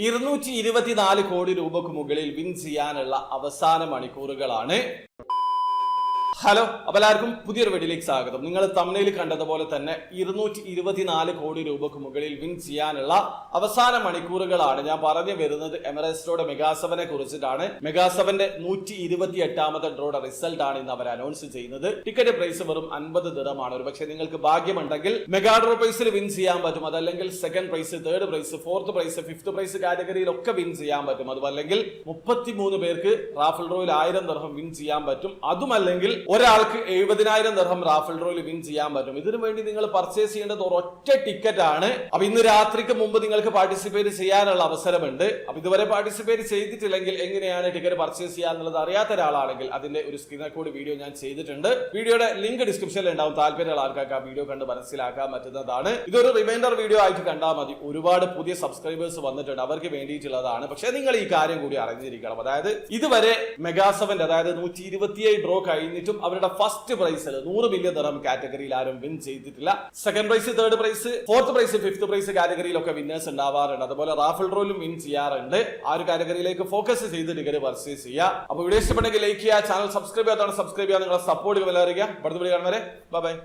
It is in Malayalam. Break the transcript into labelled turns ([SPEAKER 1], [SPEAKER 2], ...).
[SPEAKER 1] 224 കോടി രൂപക്ക് മുകളിൽ വിൻ ചെയ്യാനുള്ള അവസാന മണിക്കൂറുകളാണ്. ഹലോ, അപ്പോൾ എല്ലാവർക്കും പുതിയൊരു വീഡിയോയിലേക്ക് സ്വാഗതം. നിങ്ങൾ തംബ്നെയിൽ കണ്ടതുപോലെ തന്നെ 224 കോടി രൂപക്ക് മുകളിൽ വിൻ ചെയ്യാനുള്ള അവസാന മണിക്കൂറുകളാണ്. ഞാൻ പറഞ്ഞു വരുന്നത് എമിറേറ്റ്സിലൂടെ മെഗാ7നെ കുറിച്ചിട്ടാണ്. മെഗാ7ന്റെ 128ാമത്തെ ഡ്രോയുടെ റിസൾട്ട് ആണ് ഇന്ന് അവർ അനൗൺസ് ചെയ്യുന്നത്. ടിക്കറ്റ് പ്രൈസ് വെറും 50 ദിർഹമാണ്. ഒരു പക്ഷേ നിങ്ങൾക്ക് ഭാഗ്യമുണ്ടെങ്കിൽ മെഗാ ഡ്രോ പ്രൈസിൽ വിൻ ചെയ്യാൻ പറ്റും. അതല്ലെങ്കിൽ second prize, third prize, fourth prize, fifth prize കാറ്റഗറിയിലൊക്കെ വിൻ ചെയ്യാൻ പറ്റും. അതുമല്ലെങ്കിൽ 33 പേർക്ക് റാഫൽ ഡ്രോയിൽ 1000 ദിർഹം വിൻ ചെയ്യാൻ പറ്റും. അതുമല്ലെങ്കിൽ ഒരാൾക്ക് 70,000 ദിർഹം റാഫൽ ഡ്രോയിൽ വിൻ ചെയ്യാൻ പറ്റും. ഇതിനു വേണ്ടി നിങ്ങൾ പർച്ചേസ് ചെയ്യേണ്ടത് ഒരൊറ്റ ടിക്കറ്റ് ആണ്. അപ്പൊ ഇന്ന് രാത്രിക്ക് മുമ്പ് നിങ്ങൾക്ക് പാർട്ടിസിപ്പേറ്റ് ചെയ്യാനുള്ള അവസരമുണ്ട്. അപ്പൊ ഇതുവരെ പാർട്ടിസിപ്പേറ്റ് ചെയ്തിട്ടില്ലെങ്കിൽ എങ്ങനെയാണ് ടിക്കറ്റ് പർച്ചേസ് ചെയ്യാന്നുള്ളത് അറിയാത്ത ഒരാളാണെങ്കിൽ അതിന്റെ ഒരു സ്ക്രീൻ റെക്കോർഡ് വീഡിയോ ഞാൻ ചെയ്തിട്ടുണ്ട്. വീഡിയോയുടെ ലിങ്ക് ഡിസ്ക്രിപ്ഷനിൽ ഉണ്ടാവും. താല്പര്യമുള്ള ആൾക്കാർക്ക് ആ വീഡിയോ കണ്ട് മനസ്സിലാക്കാൻ പറ്റുന്നതാണ്. ഇതൊരു റിമൈൻഡർ വീഡിയോ ആയിട്ട് കണ്ടാൽ മതി. ഒരുപാട് പുതിയ സബ്സ്ക്രൈബേഴ്സ് വന്നിട്ടുണ്ട്, അവർക്ക് വേണ്ടിയിട്ടുള്ളതാണ്. പക്ഷെ നിങ്ങൾ ഈ കാര്യം കൂടി അറിഞ്ഞിരിക്കണം. അതായത് ഇതുവരെ മെഗാ7 അതായത് 127 ഡ്രോ കഴിഞ്ഞിട്ടും അവരുടെ ഫസ്റ്റ് പ്രൈസിൽ 100 മില്യൺ ദിർഹം കാറ്റഗറിയിൽ ആരും വിൻ ചെയ്തിട്ടില്ല. Second prize, third prize, fourth prize, fifth prize കാറ്റഗറിയിലൊക്കെ വിന്നേഴ്സ് ഉണ്ടാവാറുണ്ട്. അതുപോലെ റാഫൽ ഡ്രോയിലും വിൻ ചെയ്യാറുണ്ട്. ആ ഒരു കാറ്റഗറിയിലേക്ക് ഫോക്കസ് ചെയ്ത് ടിക്കറ്റ് പർച്ചേസ് ചെയ്യുക. അപ്പൊ വീഡിയോ ഇഷ്ടപ്പെട്ടെങ്കിൽ ലൈക്ക് ചെയ്യുക, ചാനൽ സബ്സ്ക്രൈബ് ചെയ്യാത്തതാണ് സബ്സ്ക്രൈബ് ചെയ്യുക, നിങ്ങളെ സപ്പോർട്ട് വിലറിയുക. അടുത്ത വീഡിയോ കാണുന്നവരെ ബൈ ബൈ.